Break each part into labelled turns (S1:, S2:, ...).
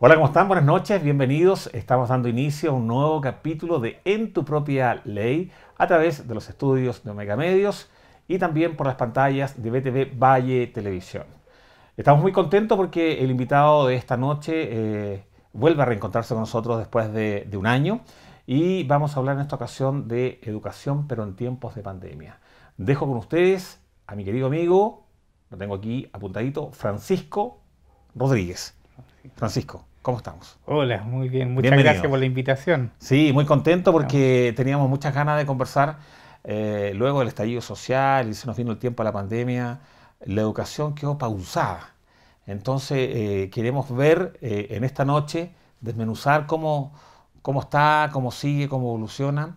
S1: Hola, ¿cómo están? Buenas noches, bienvenidos. Estamos dando inicio a un nuevo capítulo de En tu propia ley a través de los estudios de Omega Medios y también por las pantallas de BTV Valle Televisión. Estamos muy contentos porque el invitado de esta noche vuelve a reencontrarse con nosotros después de un año y vamos a hablar en esta ocasión de educación, pero en tiempos de pandemia. Dejo con ustedes a mi querido amigo, lo tengo aquí apuntadito, Francisco Rodríguez. Francisco, ¿cómo estamos?
S2: Hola, muy bien, muchas
S1: Bienvenido.
S2: gracias por la invitación.
S1: Sí, muy contento
S2: Estamos-
S1: porque teníamos muchas ganas de conversar luego del estallido social y se nos vino el tiempo de la pandemia, la educación quedó pausada. Entonces queremos ver en esta noche, desmenuzar cómo está, cómo sigue, cómo evoluciona,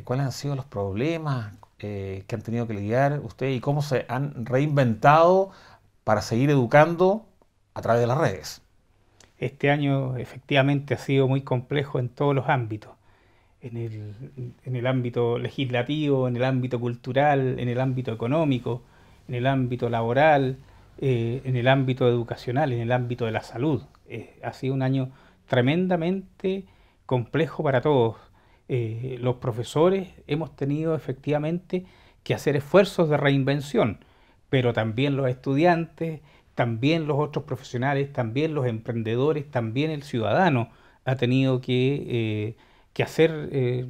S1: cuáles han sido los problemas que han tenido que lidiar ustedes y cómo se han reinventado para seguir educando a través de las redes.
S2: Este año efectivamente ha sido muy complejo en todos los ámbitos, en el ámbito legislativo, en el ámbito cultural, en el ámbito económico, en el ámbito laboral, en el ámbito educacional, en el ámbito de la salud. Ha sido un año tremendamente complejo para todos. Los profesores hemos tenido efectivamente que hacer esfuerzos de reinvención, pero también los estudiantes, también los otros profesionales, también los emprendedores, también el ciudadano ha tenido que hacer,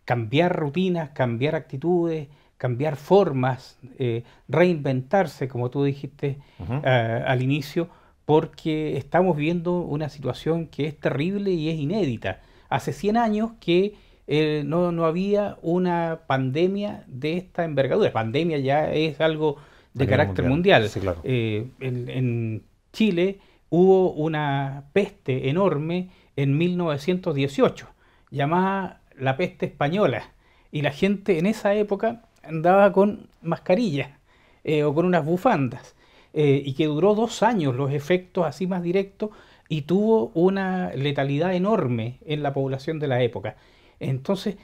S2: cambiar rutinas, cambiar actitudes, cambiar formas, reinventarse, como tú dijiste
S1: Ujú.
S2: al inicio, porque estamos viendo una situación que es terrible y es inédita. Hace 100 años que no había una pandemia de esta envergadura. Pandemia ya es algo
S1: A
S2: de
S1: nivel
S2: carácter
S1: mundial,
S2: mundial.
S1: sí, claro.
S2: En Chile hubo una peste enorme en 1918, llamada la peste española, y la gente en esa época andaba con mascarillas o con unas bufandas, y que duró 2 años los efectos así más directos y tuvo una letalidad enorme en la población de la época. Entonces,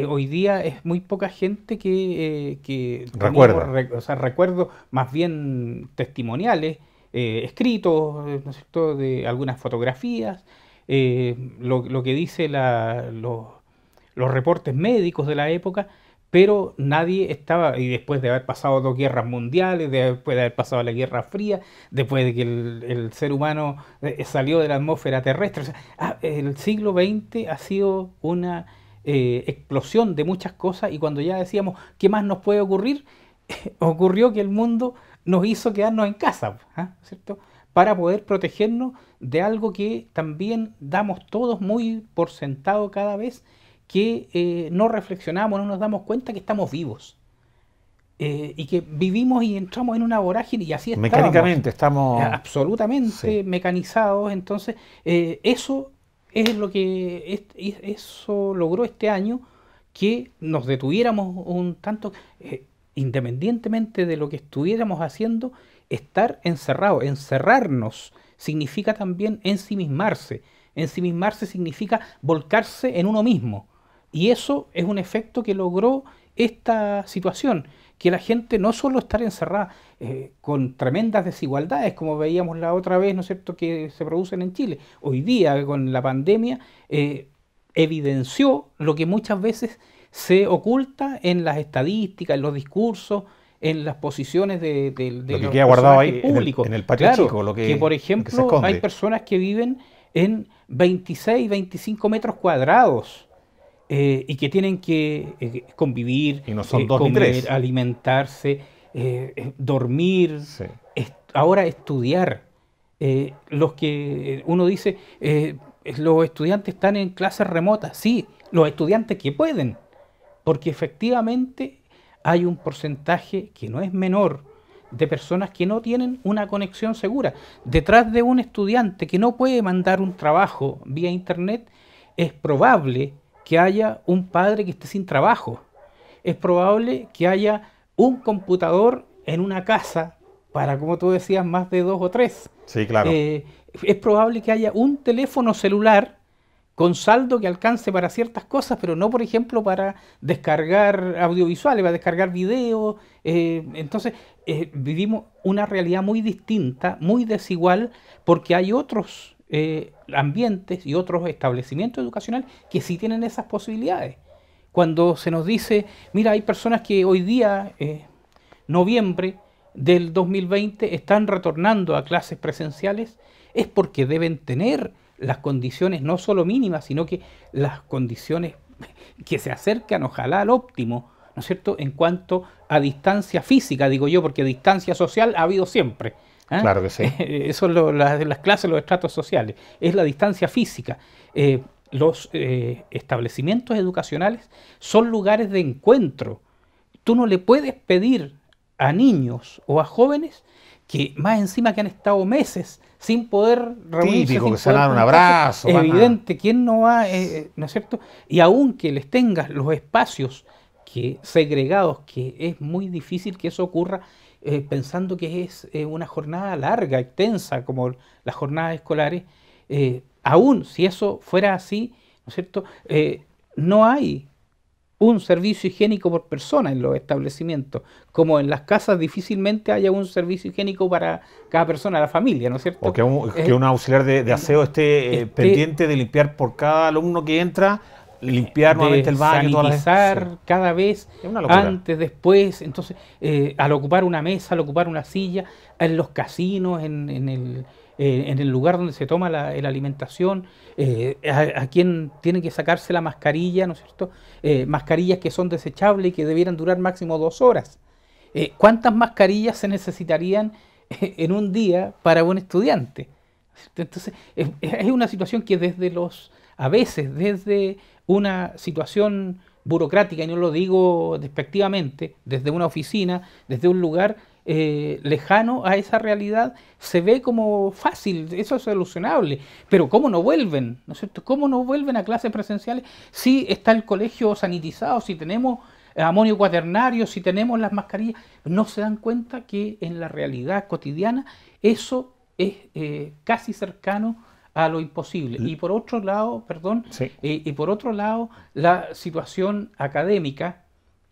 S2: hoy día es muy poca gente que teníamos,
S1: Recuerda.
S2: o sea, recuerdos más bien testimoniales, escritos, ¿no es cierto?, de algunas fotografías, lo que dice los reportes médicos de la época, pero nadie estaba, y después de haber pasado 2 guerras mundiales, después de haber pasado la Guerra Fría, después de que el ser humano salió de la atmósfera terrestre, o sea, el siglo XX ha sido una explosión de muchas cosas y cuando ya decíamos, ¿qué más nos puede ocurrir? Ocurrió que el mundo nos hizo quedarnos en casa, ¿ah? ¿Cierto? Para poder protegernos de algo que también damos todos muy por sentado cada vez que no reflexionamos, no nos damos cuenta que estamos vivos y que vivimos y entramos en una vorágine y así estábamos,
S1: Mecánicamente estamos... Sí.
S2: absolutamente mecanizados. Entonces, eso es lo que eso logró este año que nos detuviéramos un tanto, independientemente de lo que estuviéramos haciendo, estar encerrados. Encerrarnos significa también ensimismarse. Ensimismarse significa volcarse en uno mismo. Y eso es un efecto que logró esta situación, que la gente no solo estar encerrada con tremendas desigualdades, como veíamos la otra vez, ¿no es cierto?, que se producen en Chile. Hoy día, con la pandemia, evidenció lo que muchas veces se oculta en las estadísticas, en los discursos, en las posiciones de
S1: Lo que
S2: los
S1: queda guardado
S2: personajes
S1: ahí
S2: públicos.
S1: en el patio
S2: Claro,
S1: chico,
S2: que por
S1: lo que se
S2: ejemplo hay
S1: esconde.
S2: personas que viven en 26, 25 metros cuadrados y que tienen que convivir,
S1: Y no son dos ni
S2: comer,
S1: tres.
S2: alimentarse, dormir,
S1: Sí.
S2: ahora estudiar. Los que uno dice, los estudiantes están en clases remotas, sí, los estudiantes que pueden, porque efectivamente hay un porcentaje que no es menor de personas que no tienen una conexión segura. Detrás de un estudiante que no puede mandar un trabajo vía internet, es probable que haya un padre que esté sin trabajo. Es probable que haya un computador en una casa para, como tú decías, más de dos o tres.
S1: Sí, claro.
S2: Eh, es probable que haya un teléfono celular con saldo que alcance para ciertas cosas, pero no, por ejemplo, para descargar audiovisuales, para descargar videos. Entonces, vivimos una realidad muy distinta, muy desigual, porque hay otros ambientes y otros establecimientos educacionales que sí tienen esas posibilidades. Cuando se nos dice, mira, hay personas que hoy día, noviembre del 2020, están retornando a clases presenciales, es porque deben tener las condiciones no solo mínimas, sino que las condiciones que se acercan, ojalá, al óptimo, ¿no es cierto?, en cuanto a distancia física, digo yo, porque distancia social ha habido siempre.
S1: Claro que sí.
S2: Eso es las clases, los estratos sociales, es la distancia física. Los establecimientos educacionales son lugares de encuentro. Tú no le puedes pedir a niños o a jóvenes que más encima que han estado meses sin poder reunirse,
S1: típico,
S2: sin
S1: que se
S2: poder
S1: dan un
S2: juntarse,
S1: abrazo.
S2: evidente, ¿quién no va, no es cierto? Y aunque les tengas los espacios segregados, que es muy difícil que eso ocurra, pensando que es una jornada larga, extensa, como las jornadas escolares, aún si eso fuera así, ¿no es cierto? No hay un servicio higiénico por persona en los establecimientos, como en las casas difícilmente haya un servicio higiénico para cada persona de la familia, ¿no es cierto?
S1: O que un auxiliar de aseo esté pendiente de limpiar por cada alumno que entra, limpiar nuevamente el baño,
S2: sanitizar cada vez, antes, después. Entonces, al ocupar una mesa, al ocupar una silla, en los casinos, en el lugar donde se toma la alimentación, a quien tiene que sacarse la mascarilla, ¿no es cierto? Mascarillas que son desechables y que debieran durar máximo 2 horas. ¿Cuántas mascarillas se necesitarían en un día para un estudiante? Entonces, es una situación que a veces desde una situación burocrática, y no lo digo despectivamente, desde una oficina, desde un lugar lejano a esa realidad, se ve como fácil, eso es solucionable, pero ¿cómo no vuelven? ¿No es cierto? ¿Cómo no vuelven a clases presenciales si está el colegio sanitizado, si tenemos amonio cuaternario, si tenemos las mascarillas? No se dan cuenta que en la realidad cotidiana eso es casi cercano a lo imposible. Y por otro lado, y por otro lado, la situación académica,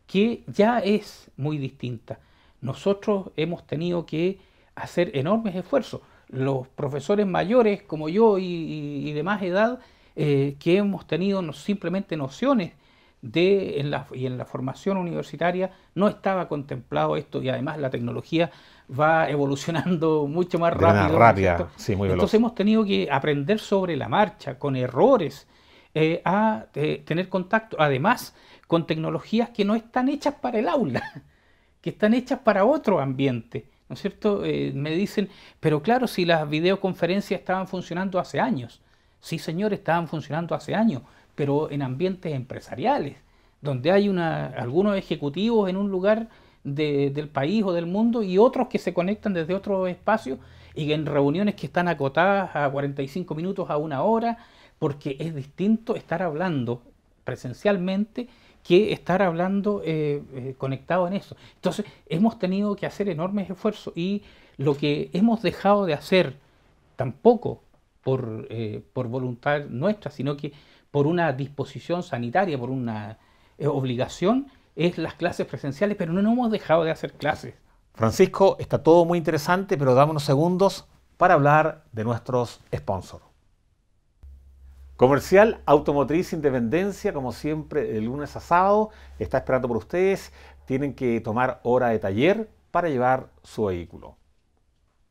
S2: que ya es muy distinta. Nosotros hemos tenido que hacer enormes esfuerzos. Los profesores mayores como yo y de más edad, que hemos tenido simplemente nociones y en la formación universitaria no estaba contemplado esto, y además la tecnología va evolucionando mucho más rápido.
S1: Sí, muy veloz.
S2: Entonces hemos tenido que aprender sobre la marcha, con errores, a tener contacto, además, con tecnologías que no están hechas para el aula, que están hechas para otro ambiente, ¿no es cierto? Me dicen, pero claro, si las videoconferencias estaban funcionando hace años. Sí, señor, estaban funcionando hace años, pero en ambientes empresariales, donde hay algunos ejecutivos en un lugar del país o del mundo y otros que se conectan desde otros espacios, y en reuniones que están acotadas a 45 minutos, a 1 hora, porque es distinto estar hablando presencialmente que estar hablando conectado en eso. Entonces hemos tenido que hacer enormes esfuerzos, y lo que hemos dejado de hacer, tampoco por voluntad nuestra, sino que por una disposición sanitaria, por una obligación, es las clases presenciales, pero no hemos dejado de hacer clases.
S1: Francisco, está todo muy interesante, pero dame unos segundos para hablar de nuestros sponsors. Comercial Automotriz Independencia, como siempre, de lunes a sábado, está esperando por ustedes. Tienen que tomar hora de taller para llevar su vehículo.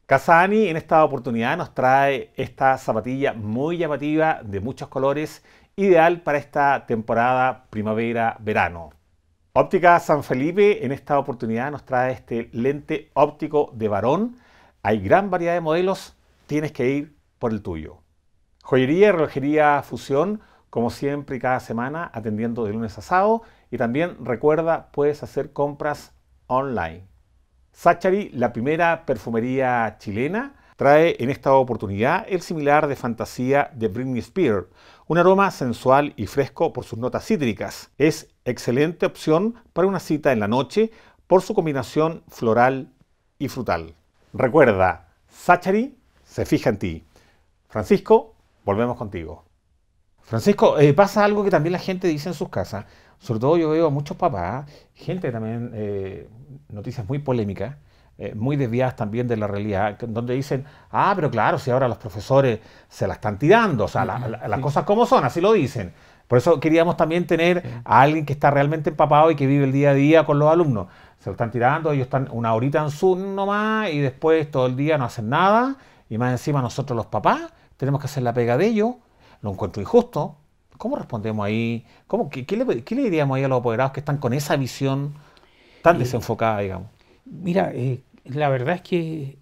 S1: Casa Ani en esta oportunidad nos trae esta zapatilla muy llamativa, de muchos colores, ideal para esta temporada primavera-verano. Óptica San Felipe en esta oportunidad nos trae este lente óptico de varón. Hay gran variedad de modelos, tienes que ir por el tuyo. Joyería y relojería Fusión, como siempre y cada semana, atendiendo de lunes a sábado. Y también recuerda, puedes hacer compras online. Sachari, la primera perfumería chilena, trae en esta oportunidad el similar de fantasía de Britney Spears. Un aroma sensual y fresco por sus notas cítricas. Es excelente opción para una cita en la noche por su combinación floral y frutal. Recuerda, Sachari se fija en ti. Francisco, volvemos contigo. Francisco, pasa algo que también la gente dice en sus casas. Sobre todo yo veo a muchos papás, gente también, noticias muy polémicas, muy desviadas también de la realidad, donde dicen, ah, pero claro, si ahora los profesores se la están tirando, o sea, las cosas como son, así lo dicen. Por eso queríamos también tener a alguien que está realmente empapado y que vive el día a día con los alumnos. Se lo están tirando, ellos están una horita en Zoom nomás y después todo el día no hacen nada y más encima nosotros los papás tenemos que hacer la pega de ellos. Lo encuentro injusto. ¿Cómo respondemos ahí? ¿Qué le diríamos ahí a los apoderados que están con esa visión tan desenfocada, digamos?
S2: Mira, la verdad es que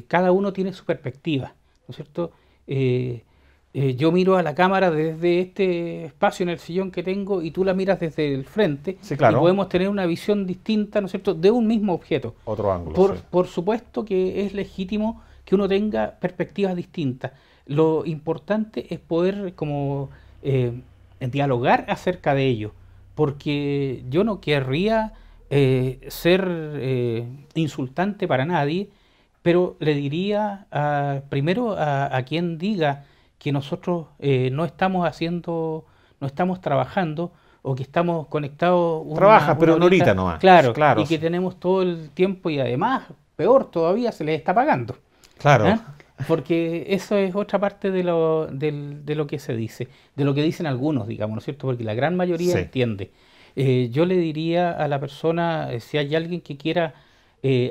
S2: cada uno tiene su perspectiva, ¿no es cierto? Yo miro a la cámara desde este espacio en el sillón que tengo y tú la miras desde el frente,
S1: Sí, claro.
S2: y podemos tener una visión distinta, ¿no es cierto?, de un mismo objeto.
S1: Otro ángulo. Sí.
S2: Por supuesto que es legítimo que uno tenga perspectivas distintas. Lo importante es poder como dialogar acerca de ello, porque yo no querría ser insultante para nadie, pero le diría primero a quien diga que nosotros no estamos haciendo, no estamos trabajando o que estamos conectados
S1: Trabaja, pero una horita nomás.
S2: claro,
S1: Claro,
S2: y que tenemos todo el tiempo y además, peor todavía, se les está pagando.
S1: claro.
S2: ¿Ah? Porque eso es otra parte de lo que se dice, de lo que dicen algunos, digamos, ¿no es cierto? Porque la gran mayoría
S1: Sí.
S2: entiende. Yo le diría a la persona, si hay alguien que quiera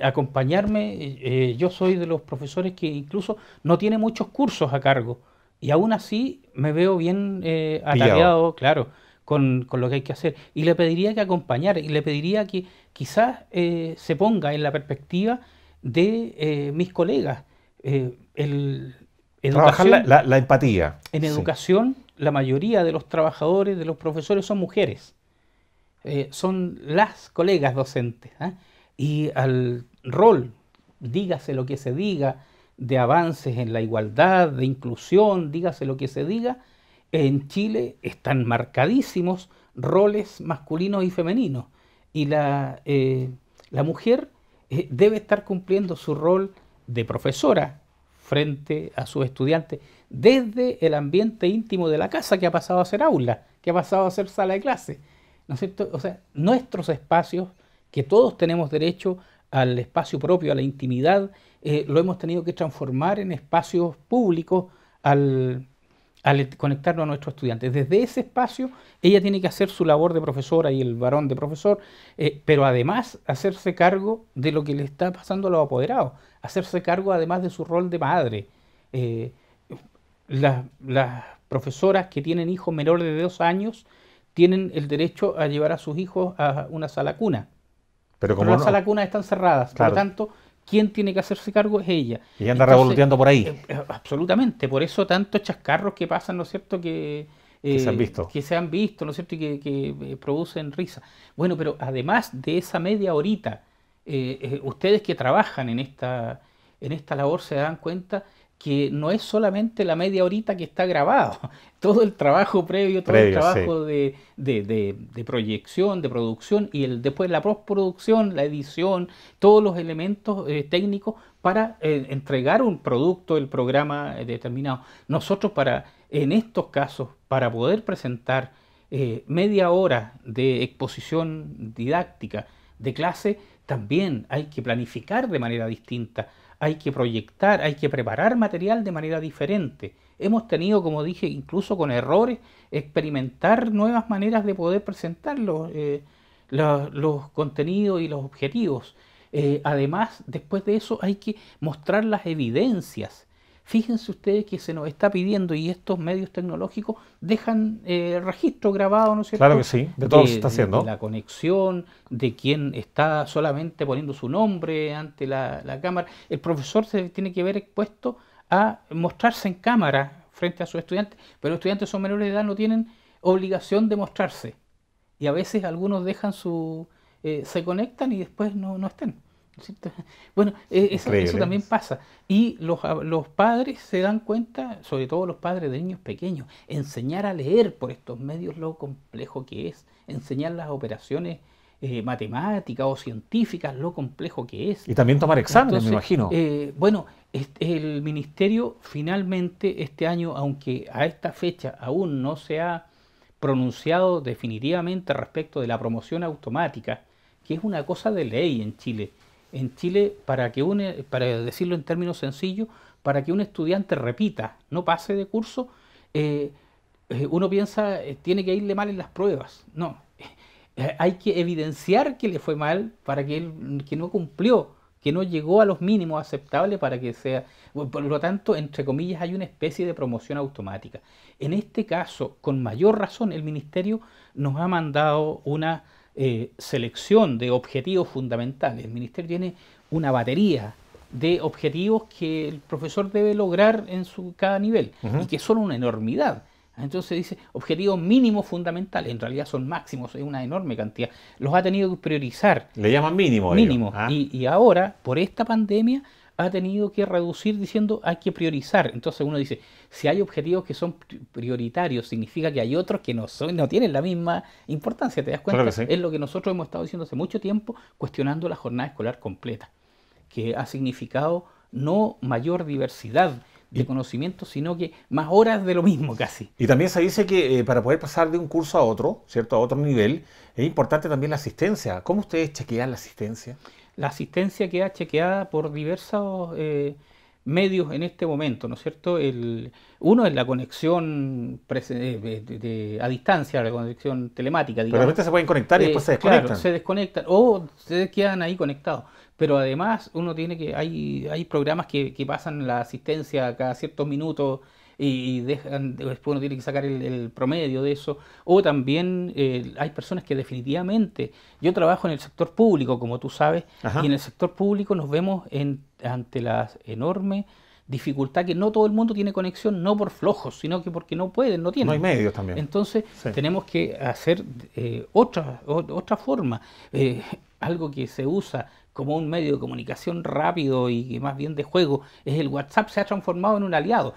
S2: acompañarme, yo soy de los profesores que incluso no tiene muchos cursos a cargo y aún así me veo bien
S1: Pillado.
S2: atareado, claro, con lo que hay que hacer. Y le pediría que acompañara y le pediría que quizás se ponga en la perspectiva de mis colegas.
S1: Trabajar
S2: Educación,
S1: la empatía.
S2: en
S1: Sí.
S2: educación, la mayoría de los trabajadores, de los profesores son mujeres. Son las colegas docentes. ¿Ah? Y al rol, dígase lo que se diga, de avances en la igualdad, de inclusión, dígase lo que se diga, en Chile están marcadísimos roles masculinos y femeninos. Y la mujer debe estar cumpliendo su rol de profesora frente a sus estudiantes desde el ambiente íntimo de la casa, que ha pasado a ser aula, que ha pasado a ser sala de clase, ¿no es cierto? O sea, nuestros espacios, que todos tenemos derecho al espacio propio, a la intimidad, lo hemos tenido que transformar en espacios públicos al conectarnos a nuestros estudiantes. Desde ese espacio, ella tiene que hacer su labor de profesora y el varón de profesor, pero además hacerse cargo de lo que le está pasando a los apoderados, hacerse cargo además de su rol de madre. Eh, las profesoras que tienen hijos menores de 2 años tienen el derecho a llevar a sus hijos a una sala cuna,
S1: Pero
S2: pero
S1: como
S2: las
S1: no,
S2: salas cunas están cerradas, por
S1: claro,
S2: lo tanto, quien tiene que hacerse cargo es ella.
S1: y anda
S2: Entonces,
S1: revoloteando por ahí,
S2: absolutamente, por eso tantos chascarros que pasan, ¿no es cierto?,
S1: que se han visto.
S2: que se han visto, ¿no es cierto?, y que producen risa. Bueno, pero además de esa media horita, ustedes que trabajan en esta labor se dan cuenta que no es solamente la media horita que está grabado, todo el trabajo previo, todo el
S1: Previo, sí.
S2: trabajo de proyección, de producción y después la postproducción, la edición, todos los elementos técnicos para entregar un producto, el programa determinado. Nosotros en estos casos, para poder presentar media hora de exposición didáctica de clase, también hay que planificar de manera distinta, hay que proyectar, hay que preparar material de manera diferente. Hemos tenido, como dije, incluso con errores, experimentar nuevas maneras de poder presentar los contenidos y los objetivos. Además, después de eso, hay que mostrar las evidencias. Fíjense ustedes que se nos está pidiendo y estos medios tecnológicos dejan registro grabado, ¿no es cierto?
S1: Claro que sí, de todo lo que se está haciendo.
S2: De la conexión, de quien está solamente poniendo su nombre ante la cámara. El profesor se tiene que ver expuesto a mostrarse en cámara frente a sus estudiantes, pero los estudiantes son menores de edad, no tienen obligación de mostrarse. Y a veces algunos dejan se conectan y después no están. ¿Cierto? Bueno, eso también pasa. Y los padres se dan cuenta, sobre todo los padres de niños pequeños, enseñar a leer por estos medios lo complejo que es, enseñar las operaciones matemáticas o científicas, lo complejo que es.
S1: Y también tomar exámenes,
S2: Entonces,
S1: me imagino.
S2: Bueno, el ministerio finalmente este año, aunque a esta fecha aún no se ha pronunciado definitivamente respecto de la promoción automática, que es una cosa de ley en Chile. en Chile, para decirlo en términos sencillos, para que un estudiante repita, no pase de curso, uno piensa, tiene que irle mal en las pruebas. No, hay que evidenciar que le fue mal para que no cumplió, que no llegó a los mínimos aceptables para que sea. Por lo tanto, entre comillas, hay una especie de promoción automática. En este caso, con mayor razón, el Ministerio nos ha mandado una selección de objetivos fundamentales. El Ministerio tiene una batería de objetivos que el profesor debe lograr en cada nivel, y que son una enormidad. Entonces dice objetivos mínimos fundamentales, en realidad son máximos, es una enorme cantidad. Los ha tenido que priorizar.
S1: Le llaman mínimo.
S2: Mínimo. Y ahora, por esta pandemia, ha tenido que reducir diciendo hay que priorizar. Entonces uno dice, si hay objetivos que son prioritarios, significa que hay otros que no tienen la misma importancia. ¿Te das cuenta?
S1: Claro que sí.
S2: Es lo que nosotros hemos estado diciendo hace mucho tiempo, cuestionando la jornada escolar completa, que ha significado no mayor diversidad de conocimiento, sino que más horas de lo mismo casi.
S1: Y también se dice que para poder pasar de un curso a otro, ¿cierto?, a otro nivel, es importante también la asistencia. ¿Cómo ustedes chequean la asistencia?
S2: La asistencia queda chequeada por diversos medios en este momento, ¿no es cierto? Uno es la conexión a distancia, la conexión telemática, digamos.
S1: Pero de repente se pueden conectar y después se desconectan.
S2: Claro, se desconectan o se quedan ahí conectados. Pero además uno tiene que, hay programas que pasan la asistencia cada ciertos minutos y después uno tiene que sacar el promedio de eso. O también hay personas que definitivamente, yo trabajo en el sector público, como tú sabes,
S1: Ajá.
S2: y en el sector público nos vemos ante la enorme dificultad que no todo el mundo tiene conexión, no por flojos, sino que porque no pueden, no tienen.
S1: No hay medios también.
S2: Entonces
S1: Sí.
S2: tenemos que hacer otra forma, algo que se usa como un medio de comunicación rápido y que más bien de juego, es el WhatsApp. Se ha transformado en un aliado.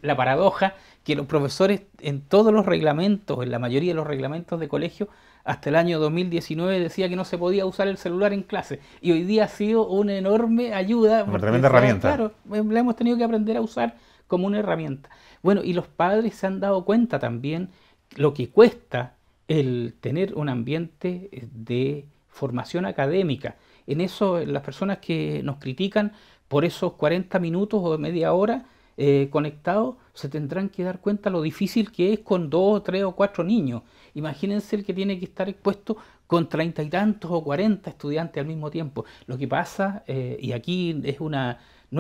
S2: La paradoja que los profesores en todos los reglamentos, en la mayoría de los reglamentos de colegio, hasta el año 2019 decía que no se podía usar el celular en clase, y hoy día ha sido una enorme ayuda.
S1: Una tremenda herramienta.
S2: Claro, la hemos tenido que aprender a usar como una herramienta. Bueno, y los padres se han dado cuenta también lo que cuesta el tener un ambiente de formación académica. En eso, las personas que nos critican por esos 40 minutos o media hora conectados, se tendrán que dar cuenta lo difícil que es con 2, 3 o 4 niños. Imagínense el que tiene que estar expuesto con 30 y tantos o 40 estudiantes al mismo tiempo. Lo que pasa, y aquí no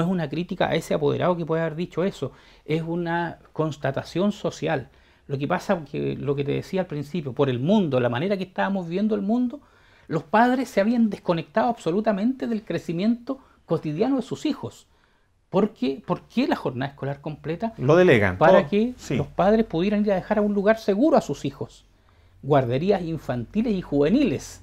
S2: es una crítica a ese apoderado que puede haber dicho eso, es una constatación social. Lo que pasa, que lo que te decía al principio, por el mundo, la manera que estábamos viviendo el mundo, los padres se habían desconectado absolutamente del crecimiento cotidiano de sus hijos. ¿Por qué la jornada escolar completa?
S1: Lo delegan.
S2: Para
S1: todo.
S2: que
S1: Sí.
S2: los padres pudieran ir a dejar a un lugar seguro a sus hijos. Guarderías infantiles y juveniles,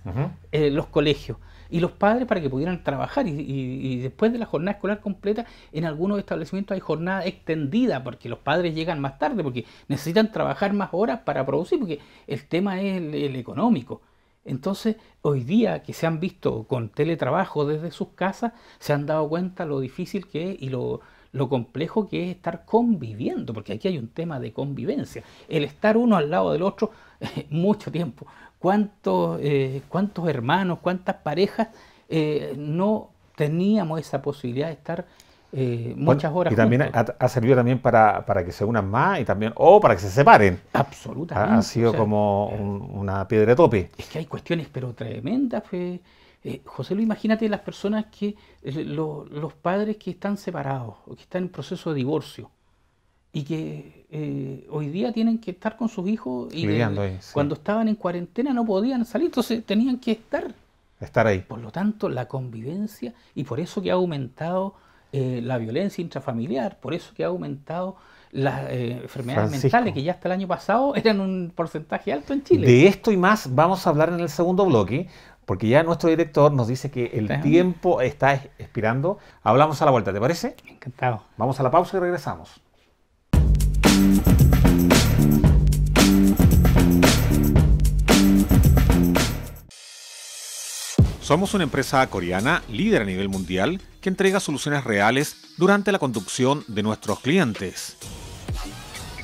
S2: los colegios. Y los padres para que pudieran trabajar. Y después de la jornada escolar completa, en algunos establecimientos hay jornada extendida, porque los padres llegan más tarde, porque necesitan trabajar más horas para producir, porque el tema es el económico. Entonces, hoy día que se han visto con teletrabajo desde sus casas, se han dado cuenta lo difícil que es y lo complejo que es estar conviviendo, porque aquí hay un tema de convivencia. El estar uno al lado del otro mucho tiempo. ¿Cuántos hermanos, cuántas parejas no teníamos esa posibilidad de estar muchas horas
S1: y también
S2: juntos?
S1: ha servido también para que se unan más y también, o para que se separen.
S2: Absolutamente.
S1: Ha sido como una piedra de tope.
S2: Es que hay cuestiones pero tremendas. José Luis, imagínate las personas los padres que están separados o que están en proceso de divorcio y que hoy día tienen que estar con sus hijos y
S1: Lidiando ahí, sí.
S2: cuando estaban en cuarentena no podían salir, entonces tenían que estar.
S1: Ahí.
S2: Por lo tanto, la convivencia, y por eso que ha aumentado la violencia intrafamiliar, por eso que ha aumentado las enfermedades mentales, que ya hasta el año pasado eran un porcentaje alto en Chile.
S1: De esto y más vamos a hablar en el segundo bloque, porque ya nuestro director nos dice que el tiempo está expirando. Hablamos a la vuelta, ¿te parece?
S2: Encantado.
S1: Vamos a la pausa y regresamos. Somos una empresa coreana líder a nivel mundial que entrega soluciones reales durante la conducción de nuestros clientes.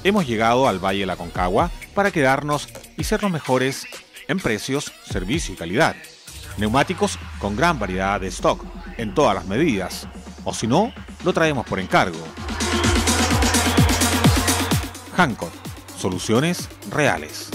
S1: Hemos llegado al Valle de la Aconcagua para quedarnos y ser los mejores en precios, servicio y calidad. Neumáticos con gran variedad de stock, en todas las medidas. O si no, lo traemos por encargo. Hancock, soluciones reales.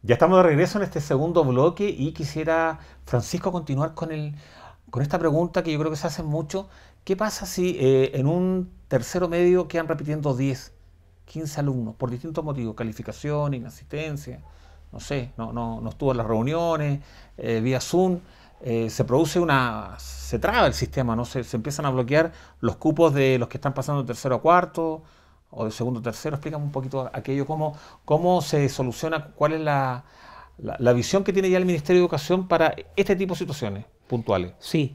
S1: Ya estamos de regreso en este segundo bloque y quisiera, Francisco, continuar con esta pregunta que yo creo que se hace mucho. ¿Qué pasa si en un tercero medio quedan repitiendo 10, 15 alumnos por distintos motivos? Calificación, inasistencia, no sé, no estuvo en las reuniones, vía Zoom. Se traba el sistema, ¿no? Se empiezan a bloquear los cupos de los que están pasando de tercero a cuarto o de segundo a tercero. Explícame un poquito aquello, cómo se soluciona, cuál es la visión que tiene ya el Ministerio de Educación para este tipo de situaciones puntuales.
S2: Sí,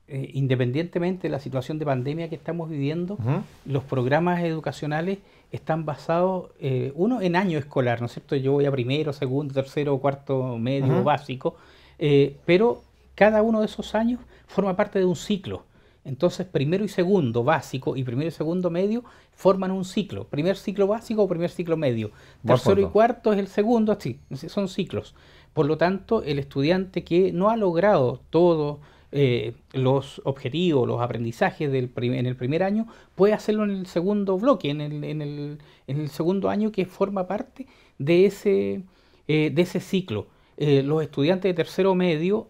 S2: independientemente de la situación de pandemia que estamos viviendo, los programas educacionales están basados, uno, en año escolar, ¿no es cierto? Yo voy a primero, segundo, tercero, cuarto, medio, básico, pero cada uno de esos años forma parte de un ciclo. Entonces, primero y segundo básico y primero y segundo medio forman un ciclo. Primer ciclo básico o primer ciclo medio. Tercero y cuarto es el segundo, así, son ciclos. Por lo tanto, el estudiante que no ha logrado todos los objetivos, los aprendizajes en el primer año, puede hacerlo en el segundo bloque, en el segundo año, que forma parte de ese ciclo. Los estudiantes de tercero medio,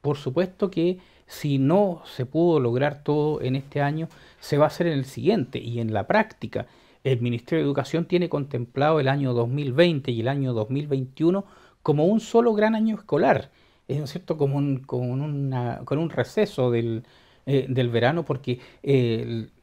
S2: por supuesto que si no se pudo lograr todo en este año, se va a hacer en el siguiente. Y en la práctica, el Ministerio de Educación tiene contemplado el año 2020 y el año 2021 como un solo gran año escolar, ¿no es cierto? Con un receso del verano, porque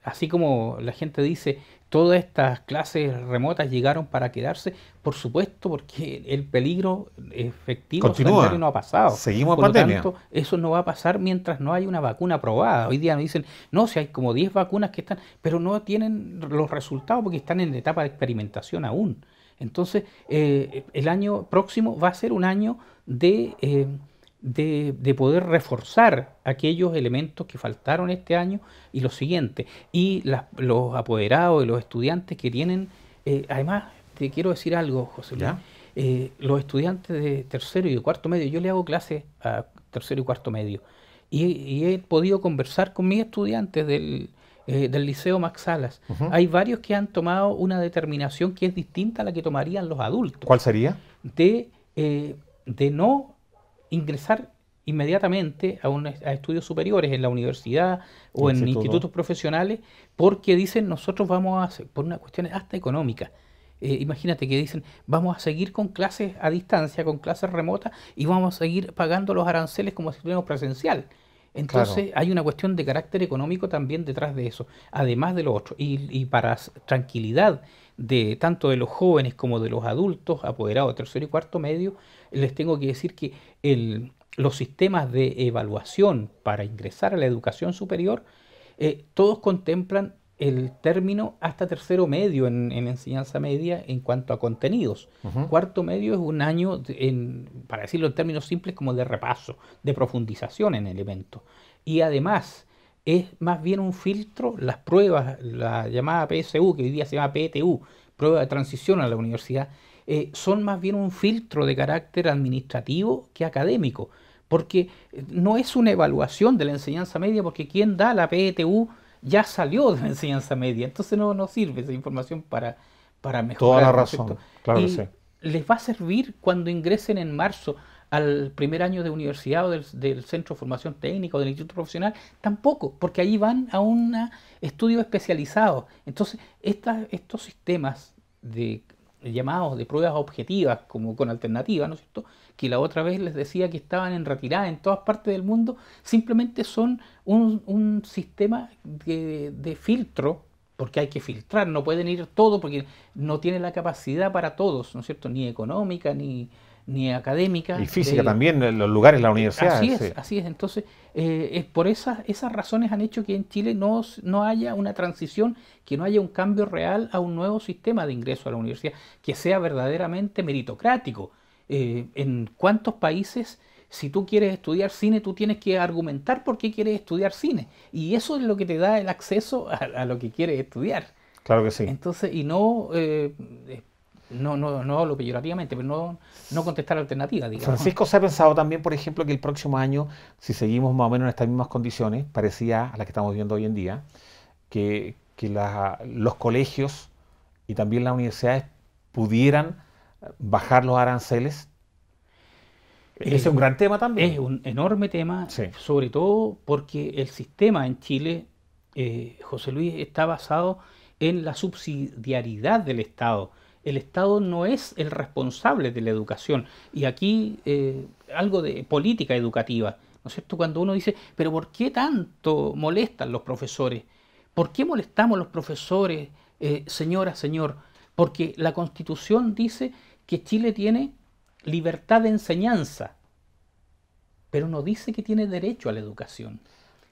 S2: así como la gente dice, todas estas clases remotas llegaron para quedarse, por supuesto, porque el peligro efectivo sanitario no ha pasado.
S1: Seguimos en pandemia.
S2: Por lo tanto, eso no va a pasar mientras no haya una vacuna aprobada. Hoy día nos dicen, no, si hay como 10 vacunas que están, pero no tienen los resultados porque están en etapa de experimentación aún. Entonces, el año próximo va a ser un año de poder reforzar aquellos elementos que faltaron este año y los siguientes. Y los apoderados y los estudiantes que tienen, además, te quiero decir algo, José Luis, los estudiantes de tercero y de cuarto medio, yo le hago clases a tercero y cuarto medio, y he podido conversar con mis estudiantes del Liceo Max Salas. Hay varios que han tomado una determinación que es distinta a la que tomarían los adultos.
S1: ¿Cuál sería?
S2: De no ingresar inmediatamente a estudios superiores en la universidad o en institutos profesionales, porque dicen, nosotros vamos a hacer, por una cuestión hasta económica, imagínate que dicen, vamos a seguir con clases a distancia, con clases remotas, y vamos a seguir pagando los aranceles como si estuviéramos presencial. Entonces
S1: Claro.
S2: hay una cuestión de carácter económico también detrás de eso, además de lo otro. Y para tranquilidad de tanto de los jóvenes como de los adultos, apoderados de tercero y cuarto medio, les tengo que decir que los sistemas de evaluación para ingresar a la educación superior, todos contemplan el término hasta tercero medio en enseñanza media en cuanto a contenidos.
S1: Ujú.
S2: Cuarto medio es un año, para decirlo en términos simples, como de repaso, de profundización en elementos. Y además es más bien un filtro, las pruebas, la llamada PSU, que hoy día se llama PTU, prueba de transición a la universidad, son más bien un filtro de carácter administrativo que académico, porque no es una evaluación de la enseñanza media, porque quien da la PTU ya salió de la enseñanza media, entonces no sirve esa información para
S1: Toda la
S2: mejorar, ¿no es cierto?
S1: razón, claro que sí.
S2: Y les va a servir cuando ingresen en marzo al primer año de universidad o del centro de formación técnica o del instituto profesional, tampoco, porque ahí van a un estudio especializado. Entonces, estos sistemas de llamados de pruebas objetivas, como con alternativas, ¿no es cierto? Que la otra vez les decía que estaban en retirada en todas partes del mundo, simplemente son un sistema de filtro, porque hay que filtrar, no pueden ir todo porque no tiene la capacidad para todos, ¿no es cierto? Ni económica, ni
S1: Y
S2: académica
S1: física
S2: de,
S1: también, en los lugares, las universidades, sí.
S2: así es. Entonces, es por esas razones han hecho que en Chile no haya una transición, que no haya un cambio real a un nuevo sistema de ingreso a la universidad, que sea verdaderamente meritocrático. En cuántos países, si tú quieres estudiar cine, tú tienes que argumentar por qué quieres estudiar cine. Y eso es lo que te da el acceso a lo que quieres estudiar.
S1: Claro que sí.
S2: Entonces, y no hablo peyorativamente, pero no contestar alternativas, digamos.
S1: Francisco, ¿se ha pensado también, por ejemplo, que el próximo año, si seguimos más o menos en estas mismas condiciones, parecidas a las que estamos viendo hoy en día, que los colegios y también las universidades pudieran bajar los aranceles? Ese es un
S2: Eh,
S1: gran tema
S2: es
S1: también.
S2: un enorme tema,
S1: Sí,
S2: sobre todo porque el sistema en Chile, José Luis, está basado en la subsidiariedad del Estado. El Estado no es el responsable de la educación. Y aquí algo de política educativa, ¿no es cierto? Cuando uno dice, pero ¿por qué tanto molestan los profesores? ¿Por qué molestamos los profesores, señora, señor? Porque la Constitución dice que Chile tiene libertad de enseñanza, pero no dice que tiene derecho a la educación.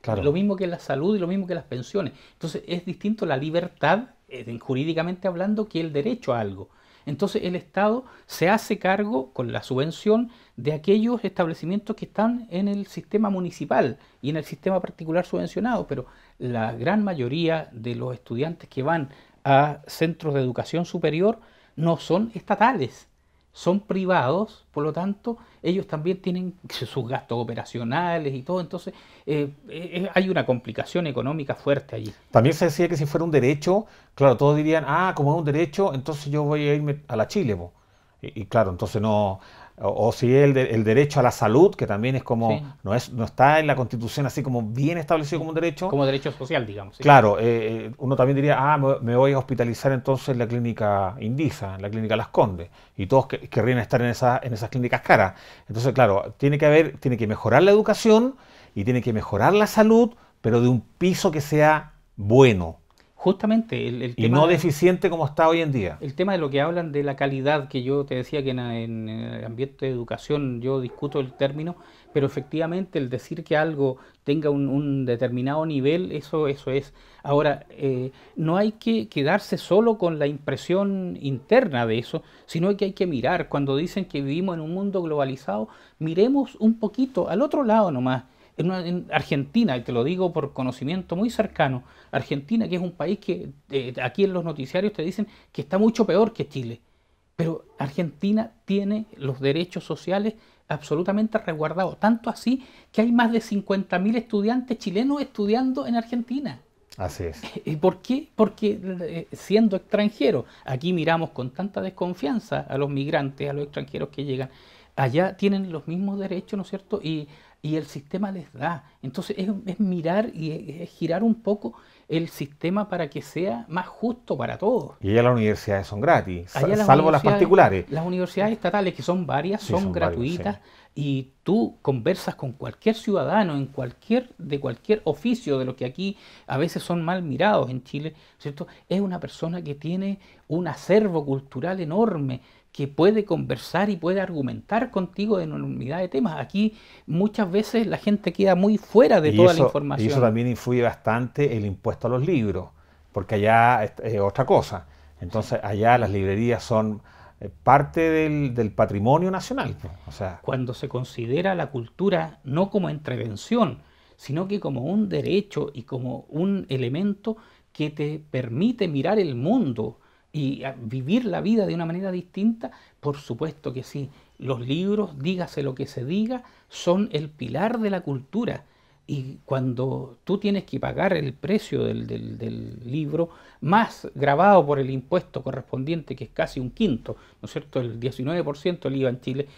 S2: Lo
S1: claro.
S2: mismo que la salud y lo mismo que las pensiones. Entonces es distinto la libertad, jurídicamente hablando, que el derecho a algo. Entonces el Estado se hace cargo con la subvención de aquellos establecimientos que están en el sistema municipal y en el sistema particular subvencionado, pero la gran mayoría de los estudiantes que van a centros de educación superior no son estatales, son privados, por lo tanto, ellos también tienen sus gastos operacionales y todo, entonces hay una complicación económica fuerte allí.
S1: También se decía que si fuera un derecho, claro, todos dirían, ah, como es un derecho, entonces yo voy a irme a la Chile, po. Y claro, entonces no, o si es el derecho a la salud, que también es como,
S2: Sí,
S1: no está en la Constitución así como bien establecido como un derecho,
S2: como derecho social, digamos. Sí.
S1: claro, uno también diría, ah, me voy a hospitalizar entonces en la clínica Indisa, en la clínica Las Condes, y todos querrían estar en esas clínicas caras. Entonces, claro, tiene que mejorar la educación y tiene que mejorar la salud, pero de un piso que sea bueno
S2: Justamente el
S1: y no
S2: tema,
S1: deficiente como está hoy en día.
S2: el tema de lo que hablan de la calidad, que yo te decía que en el ambiente de educación yo discuto el término, pero efectivamente el decir que algo tenga un determinado nivel, eso es. Ahora, no hay que quedarse solo con la impresión interna de eso, sino que hay que mirar. Cuando dicen que vivimos en un mundo globalizado, miremos un poquito al otro lado nomás. En Argentina, y te lo digo por conocimiento muy cercano, Argentina, que es un país que aquí en los noticiarios te dicen que está mucho peor que Chile, pero Argentina tiene los derechos sociales absolutamente resguardados, tanto así que hay más de 50.000 estudiantes chilenos estudiando en Argentina.
S1: Así es.
S2: ¿Y por qué? Porque siendo extranjeros, aquí miramos con tanta desconfianza a los migrantes, a los extranjeros que llegan, allá tienen los mismos derechos, ¿no es cierto? Y el sistema les da. Entonces es mirar y es girar un poco el sistema para que sea más justo para todos.
S1: Y allá las universidades son gratis,
S2: Allá
S1: salvo las particulares.
S2: Las universidades estatales, que son varias,
S1: Sí,
S2: son gratuitas, y tú conversas con cualquier ciudadano de cualquier oficio, de los que aquí a veces son mal mirados en Chile, ¿cierto? Es una persona que tiene un acervo cultural enorme, que puede conversar y puede argumentar contigo en una unidad de temas. Aquí muchas veces la gente queda muy fuera de toda la información.
S1: Y eso también influye bastante el impuesto a los libros, porque allá es otra cosa. Entonces allá las librerías son parte del patrimonio nacional. O sea,
S2: cuando se considera la cultura no como entretención, sino que como un derecho y como un elemento que te permite mirar el mundo y vivir la vida de una manera distinta, por supuesto que sí. Los libros, dígase lo que se diga, son el pilar de la cultura. Y cuando tú tienes que pagar el precio del libro, más grabado por el impuesto correspondiente, que es casi un quinto, ¿no es cierto?, el 19% del IVA en Chile,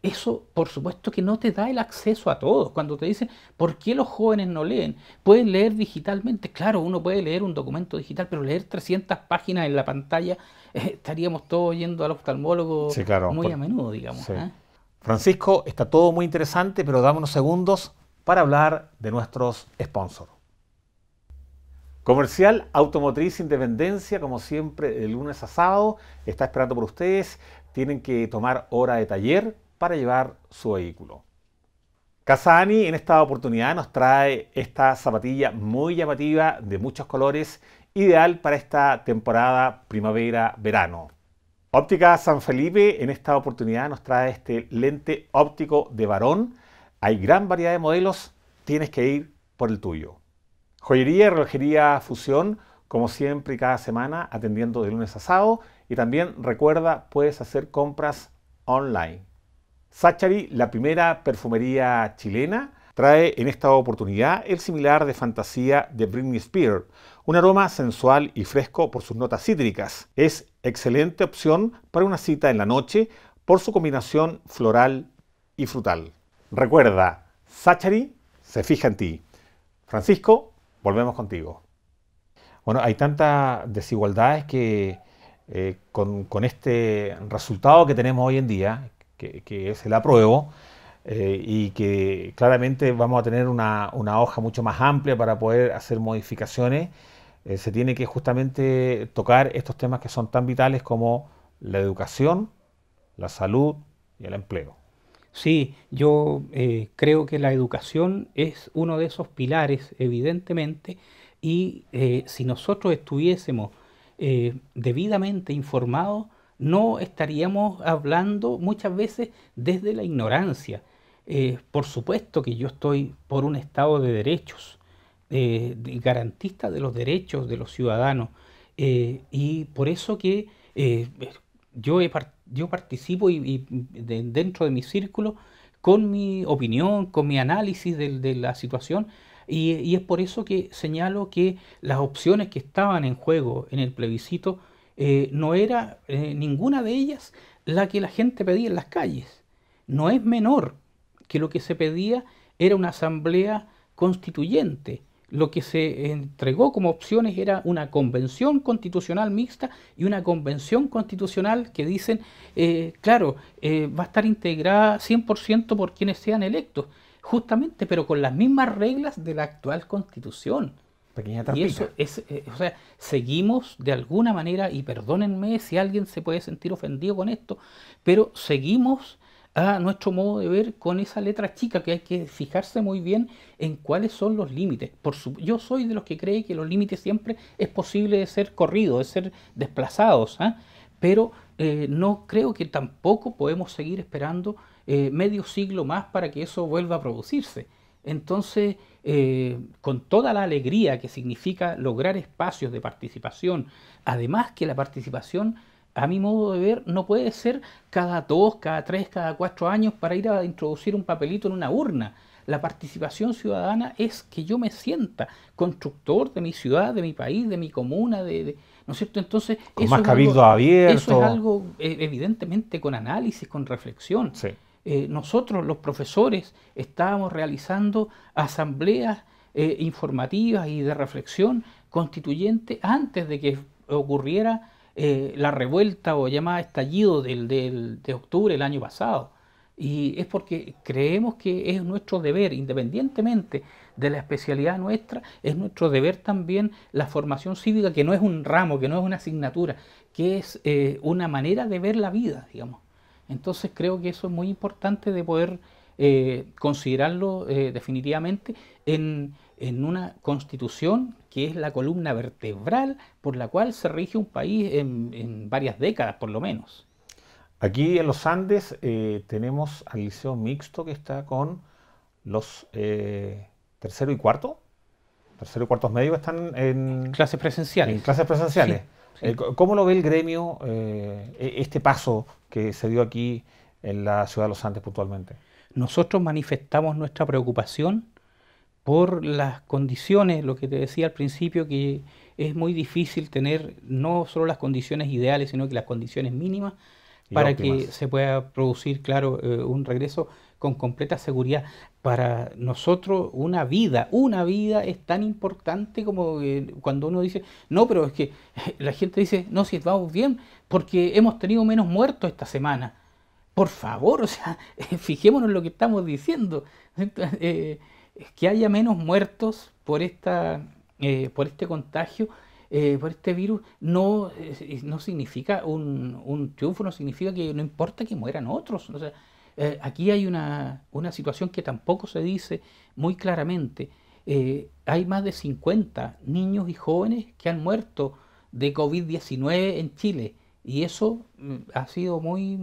S2: eso por supuesto que no te da el acceso a todos. Cuando te dicen, ¿por qué los jóvenes no leen? Pueden leer digitalmente. Claro, uno puede leer un documento digital, pero leer 300 páginas en la pantalla, estaríamos todos yendo al oftalmólogo,
S1: sí, claro,
S2: muy a menudo, digamos.
S1: Sí. Francisco, está todo muy interesante, pero dame unos segundos para hablar de nuestros sponsors. Comercial Automotriz Independencia, como siempre, de lunes a sábado, está esperando por ustedes. Tienen que tomar hora de taller para llevar su vehículo. Casa Ani en esta oportunidad nos trae esta zapatilla muy llamativa de muchos colores, ideal para esta temporada primavera-verano. Óptica San Felipe en esta oportunidad nos trae este lente óptico de varón. Hay gran variedad de modelos, tienes que ir por el tuyo. Joyería y relojería Fusión, como siempre y cada semana, atendiendo de lunes a sábado. Y también recuerda, puedes hacer compras online. Sachari, la primera perfumería chilena, trae en esta oportunidad el similar de fantasía de Britney Spears. Un aroma sensual y fresco por sus notas cítricas. Es excelente opción para una cita en la noche por su combinación floral y frutal. Recuerda, Sachari se fija en ti. Francisco, volvemos contigo. Bueno, hay tantas desigualdades que con este resultado que tenemos hoy en día, que es el apruebo, y que claramente vamos a tener una hoja mucho más amplia para poder hacer modificaciones, se tiene que justamente tocar estos temas que son tan vitales como la educación, la salud y el empleo.
S2: Sí, yo creo que la educación es uno de esos pilares, evidentemente, y si nosotros estuviésemos debidamente informados, no estaríamos hablando muchas veces desde la ignorancia. Por supuesto que yo estoy por un Estado de derechos, garantista de los derechos de los ciudadanos, y por eso que yo participo dentro de mi círculo con mi opinión, con mi análisis de la situación, y es por eso que señalo que las opciones que estaban en juego en el plebiscito no era ninguna de ellas la que la gente pedía en las calles. No es menor que lo que se pedía era una asamblea constituyente. Lo que se entregó como opciones era una convención constitucional mixta y una convención constitucional que dicen, claro, va a estar integrada 100% por quienes sean electos, justamente, pero con las mismas reglas de la actual constitución.
S1: Pequeña
S2: Y
S1: trampita.
S2: eso es, o sea, seguimos de alguna manera, y perdónenme si alguien se puede sentir ofendido con esto, pero seguimos a nuestro modo de ver con esa letra chica, que hay que fijarse muy bien en cuáles son los límites. Yo soy de los que cree que los límites siempre es posible de ser corridos, de ser desplazados, pero no creo que tampoco podemos seguir esperando medio siglo más para que eso vuelva a producirse. Entonces, con toda la alegría que significa lograr espacios de participación, además que la participación, a mi modo de ver, no puede ser cada 2, cada 3, cada 4 años para ir a introducir un papelito en una urna. La participación ciudadana es que yo me sienta constructor de mi ciudad, de mi país, de mi comuna, ¿no es cierto? Entonces,
S1: con más cabildo abierto.
S2: Eso es algo evidentemente con análisis, con reflexión.
S1: Sí.
S2: Nosotros, los profesores, estábamos realizando asambleas informativas y de reflexión constituyente antes de que ocurriera la revuelta o llamada estallido de octubre del año pasado. Y es porque creemos que es nuestro deber, independientemente de la especialidad nuestra, es nuestro deber también la formación cívica, que no es un ramo, que no es una asignatura, que es una manera de ver la vida, digamos. Entonces creo que eso es muy importante de poder considerarlo definitivamente en una constitución que es la columna vertebral por la cual se rige un país en varias décadas, por lo menos.
S1: Aquí en los Andes tenemos al liceo mixto que está con los tercero y cuarto. Tercero y cuartos medios están
S2: Clases presenciales.
S1: en clases presenciales.
S2: Sí, sí.
S1: ¿Cómo lo ve el gremio este paso que se dio aquí en la ciudad de los Andes puntualmente?
S2: Nosotros manifestamos nuestra preocupación por las condiciones, lo que te decía al principio, que es muy difícil tener no solo las condiciones ideales, sino que las condiciones mínimas
S1: Y
S2: para que
S1: óptimas.
S2: se pueda producir, claro, un regreso con completa seguridad. Para nosotros una vida es tan importante como cuando uno dice, no, pero es que la gente dice, no, si vamos bien, porque hemos tenido menos muertos esta semana. Por favor, o sea, fijémonos en lo que estamos diciendo. Que haya menos muertos por este contagio, por este virus, no significa un triunfo, no significa que no importa que mueran otros. O sea, aquí hay una situación que tampoco se dice muy claramente. Hay más de 50 niños y jóvenes que han muerto de COVID-19 en Chile. Y eso ha sido muy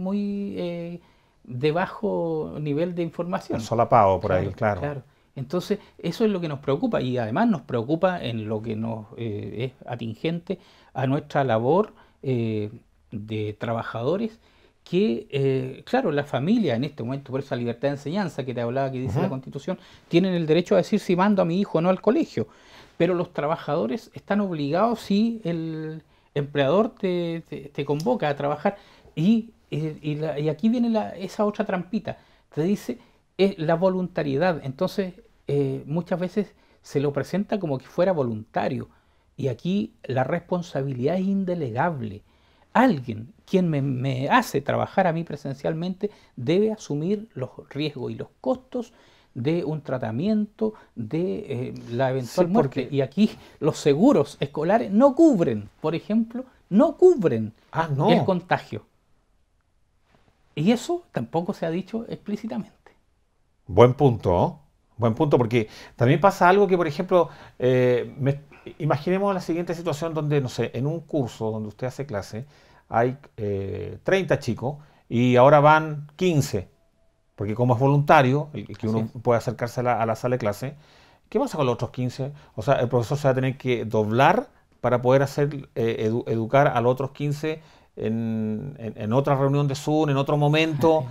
S2: de bajo nivel de información.
S1: Solapado por ahí,
S2: Claro,
S1: claro.
S2: claro. Entonces, eso es lo que nos preocupa y además nos preocupa en lo que nos es atingente a nuestra labor de trabajadores que, claro, la familia en este momento, por esa libertad de enseñanza que te hablaba, que dice la
S1: Ujú.
S2: Constitución, tienen el derecho a decir si mando a mi hijo o no al colegio, pero los trabajadores están obligados si el empleador te convoca a trabajar y aquí viene esa otra trampita, te dice es la voluntariedad. Entonces, muchas veces se lo presenta como que fuera voluntario. Y aquí la responsabilidad es indelegable. Alguien, quien me hace trabajar a mí presencialmente, debe asumir los riesgos y los costos de un tratamiento, de la
S1: Sí,
S2: eventual muerte.
S1: porque...
S2: Y aquí los seguros escolares no cubren, por ejemplo, no cubren
S1: Ah,
S2: el
S1: no.
S2: contagio. Y eso tampoco se ha dicho explícitamente.
S1: Buen punto, ¿no? Buen punto, porque también pasa algo que, por ejemplo, imaginemos la siguiente situación donde, no sé, en un curso donde usted hace clase, hay 30 chicos y ahora van 15, porque como es voluntario, el que
S2: Así
S1: uno
S2: es.
S1: puede acercarse a la sala de clase, ¿qué pasa con los otros 15? O sea, el profesor se va a tener que doblar para poder educar a los otros 15 en otra reunión de Zoom, en otro momento,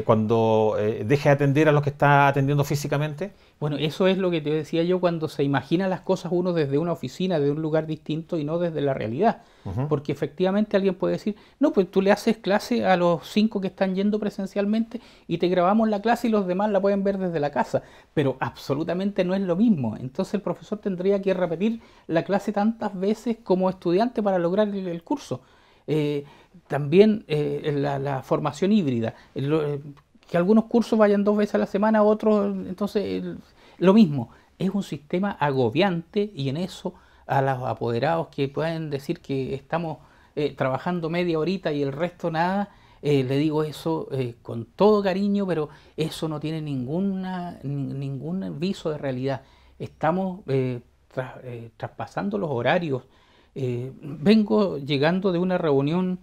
S1: cuando deje de atender a los que está atendiendo físicamente.
S2: Bueno, eso es lo que te decía yo cuando se imagina las cosas uno desde una oficina, de un lugar distinto y no desde la realidad.
S1: Ujú.
S2: Porque efectivamente alguien puede decir, no, pues tú le haces clase a los 5 que están yendo presencialmente y te grabamos la clase y los demás la pueden ver desde la casa. Pero absolutamente no es lo mismo. Entonces el profesor tendría que repetir la clase tantas veces como estudiante para lograr el curso. Eh, También la formación híbrida. Que algunos cursos vayan 2 veces a la semana, otros, entonces lo mismo, es un sistema agobiante y en eso a los apoderados que pueden decir que estamos trabajando media horita y el resto nada, le digo eso con todo cariño, pero eso no tiene ningún viso de realidad. Estamos traspasando los horarios. Vengo llegando de una reunión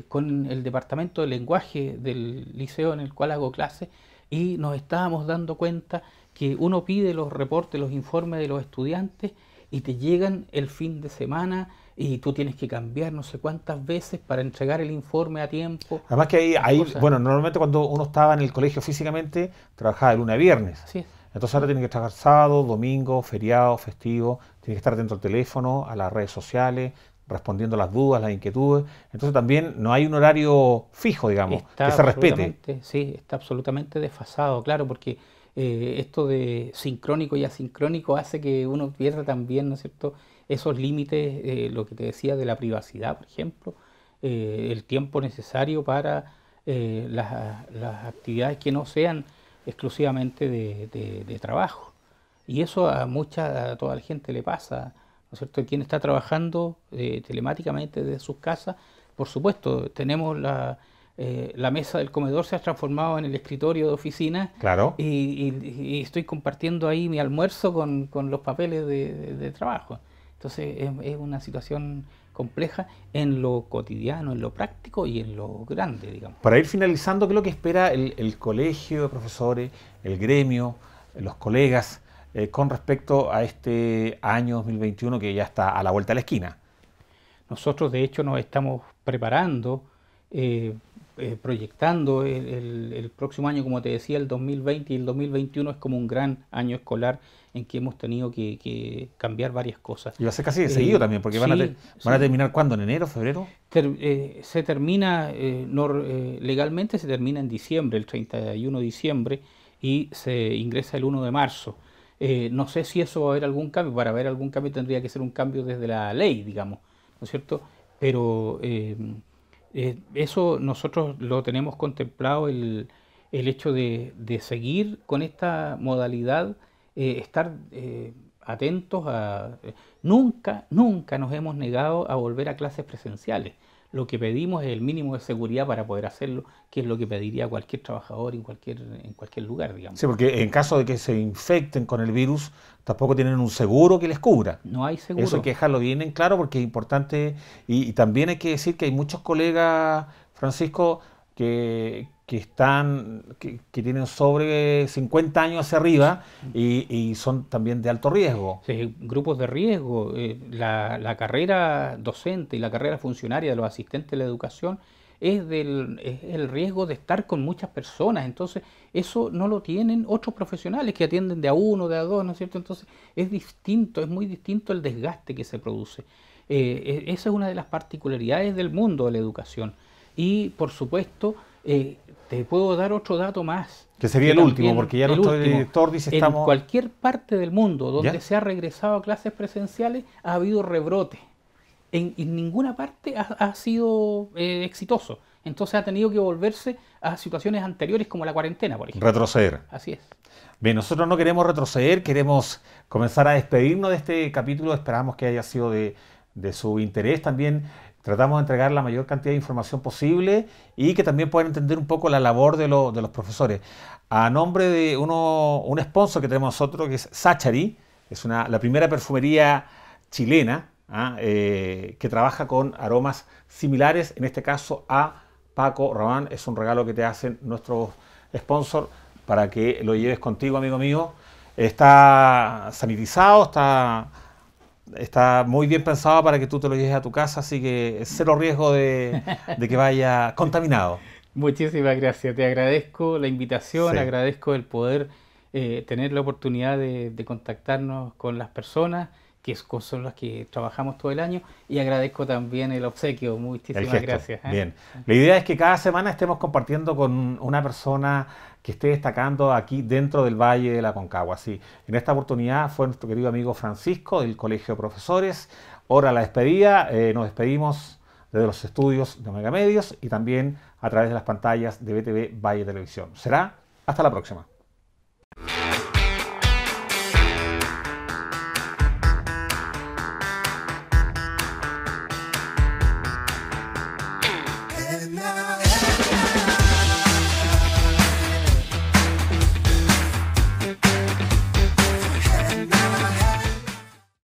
S2: con el departamento de lenguaje del liceo en el cual hago clase y nos estábamos dando cuenta que uno pide los reportes, los informes de los estudiantes y te llegan el fin de semana y tú tienes que cambiar no sé cuántas veces para entregar el informe a tiempo.
S1: Además que
S2: Las cosas,
S1: bueno, normalmente cuando uno estaba en el colegio físicamente, trabajaba de lunes a viernes.
S2: así es.
S1: Entonces ahora tiene que trabajar sábado, domingo, feriado, festivo, tiene que estar atento al teléfono, a las redes sociales, respondiendo a las dudas, las inquietudes. Entonces también no hay un horario fijo, digamos, que
S2: Está
S1: se respete.
S2: absolutamente, sí, está absolutamente desfasado, claro, porque esto de sincrónico y asincrónico hace que uno pierda también, ¿no es cierto?, esos límites, lo que te decía de la privacidad, por ejemplo, el tiempo necesario para las actividades que no sean exclusivamente de trabajo. Y eso a toda la gente le pasa, ¿no es cierto? Quien está trabajando telemáticamente desde sus casas, por supuesto, tenemos la mesa del comedor se ha transformado en el escritorio de oficina.
S1: Claro.
S2: Y estoy compartiendo ahí mi almuerzo con los papeles de trabajo. Entonces es una situación compleja en lo cotidiano, en lo práctico y en lo grande, digamos.
S1: Para ir finalizando, ¿qué es lo que espera el colegio de profesores, el gremio, los colegas, con respecto a este año 2021 que ya está a la vuelta de la esquina?
S2: Nosotros, de hecho, nos estamos preparando, proyectando el próximo año, como te decía, el 2020 y el 2021 es como un gran año escolar en que hemos tenido que cambiar varias cosas.
S1: Y va a ser casi de seguido también, porque van a terminar ¿cuándo? ¿En enero, febrero?
S2: Se termina, legalmente se termina en diciembre, el 31 de diciembre, y se ingresa el 1 de marzo. No sé si eso va a haber algún cambio. Para haber algún cambio tendría que ser un cambio desde la ley, digamos, ¿no es cierto? Pero eso nosotros lo tenemos contemplado, el hecho de seguir con esta modalidad, estar atentos a... Nunca nos hemos negado a volver a clases presenciales. Lo que pedimos es el mínimo de seguridad para poder hacerlo, que es lo que pediría cualquier trabajador en cualquier lugar, digamos.
S1: Sí, porque en caso de que se infecten con el virus, tampoco tienen un seguro que les cubra.
S2: No hay seguro.
S1: Eso hay que dejarlo bien en claro porque es importante. Y también hay que decir que hay muchos colegas, Francisco, que tienen sobre 50 años hacia arriba y son también de alto riesgo.
S2: Sí, grupos de riesgo. La carrera docente y la carrera funcionaria de los asistentes de la educación es el riesgo de estar con muchas personas. Entonces, eso no lo tienen otros profesionales que atienden de a uno, de a dos, ¿no es cierto? Entonces, es distinto, es muy distinto el desgaste que se produce. Esa es una de las particularidades del mundo de la educación. Y, por supuesto, te puedo dar otro dato más.
S1: Que sería el último, porque ya nuestro director dice estamos...
S2: En cualquier parte del mundo donde
S1: ¿Ya?
S2: se ha regresado a clases presenciales ha habido rebrote. En ninguna parte ha sido exitoso. Entonces ha tenido que volverse a situaciones anteriores como la cuarentena, por ejemplo.
S1: Retroceder.
S2: Así es.
S1: Bien, nosotros no queremos retroceder, queremos comenzar a despedirnos de este capítulo. Esperamos que haya sido de su interés también. Tratamos de entregar la mayor cantidad de información posible y que también puedan entender un poco la labor de los profesores. A nombre de un sponsor que tenemos nosotros, que es Sachari, es la primera perfumería chilena que trabaja con aromas similares, en este caso a Paco Rabanne. Es un regalo que te hacen nuestros sponsors para que lo lleves contigo, amigo mío. Está sanitizado, está muy bien pensado para que tú te lo lleves a tu casa, así que cero riesgo de que vaya contaminado.
S2: Muchísimas gracias, te agradezco la invitación,
S1: Sí.
S2: agradezco el poder tener la oportunidad de contactarnos con las personas que son las que trabajamos todo el año, y agradezco también el obsequio. Muchísimas gracias.
S1: Bien, la idea es que cada semana estemos compartiendo con una persona que esté destacando aquí dentro del Valle de la Aconcagua. Sí, en esta oportunidad fue nuestro querido amigo Francisco del Colegio de Profesores. Ahora la despedida, nos despedimos desde los estudios de Omega Medios y también a través de las pantallas de BTV Valle Televisión. Será hasta la próxima.